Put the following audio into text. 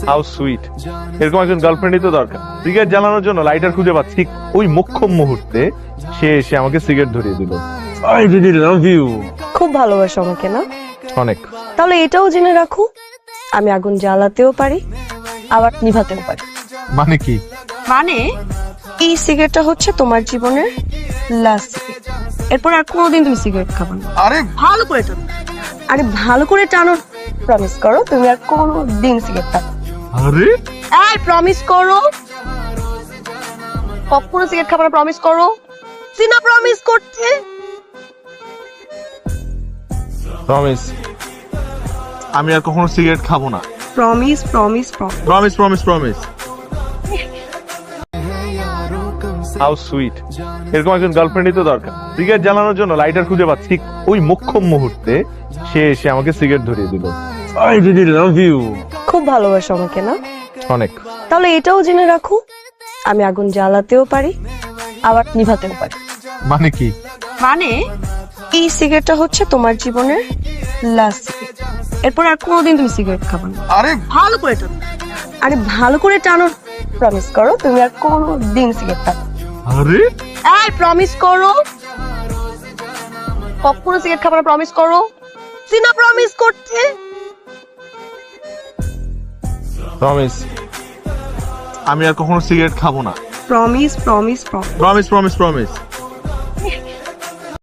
How sweet. এরকম একজন গার্লফ্রেন্ডই তো দরকার। সিগারেট জ্বালানোর জন্য লাইটার খুঁজে পাচ্ছি, ঠিক ওই মোক্ষম মুহূর্তে সে এসে আমাকে সিগারেট ধরিয়ে দিল। I really love you. খুব ভালোবাসো আমাকে না? অনেক। তাহলে এটাও জেনে রাখো, আমি আগুন জ্বালাতেও পারি আবার নিভাতেও পারি। মানে কি? মানে এই সিগারেটটা হচ্ছে তোমার জীবনের লাস্ট সিগারেট। এরপর আর কোনোদিন তুমি সিগারেট খাবে না। আরে ভালো করে টানো, আরে ভালো করে টানো। প্রমিস করো তুমি আর কোনোদিন সিগারেট খাবে না। আরে এই প্রমিস করো, কখনো সিগারেট খাবে না। প্রমিস করো। সিনা প্রমিস করতে। প্রমিস, আমি আর কখনো সিগারেট খাবো না। Promise promise promise. Promise promise promise. How sweet. এরকম একজন গার্লফ্রেন্ডই তো দরকার। সিগারেট জ্বালানোর জন্য লাইটার খুঁজে পাচ্ছি, ঠিক ওই মোক্ষম মুহূর্তে সে এসে আমাকে সিগারেট ধরিয়ে দিল। I really love you. খুব ভালোবাসো আমাকে না? অনেক। তাহলে এটাও জেনে রাখো, আমি আগুন জ্বালাতেও পারি আবার নিভাতেও পারি। মানে কি? মানে এই সিগারেটটা হচ্ছে তোমার জীবনের লাস্ট সিগারেট। এরপর আর কোনোদিন তুমি সিগারেট খাবে না। আরে ভালো করে টানো, আরে ভালো করে টানো। প্রমিস করো তুমি আর কোনোদিন সিগারেট খাবে না। আরে এই প্রমিস করো, কখনো সিগারেট খাবে না। প্রমিস করো। সিনা প্রমিস করতে। প্রমিস, আমি আর কখনো সিগারেট খাবো না। Promise promise promise. Promise promise promise.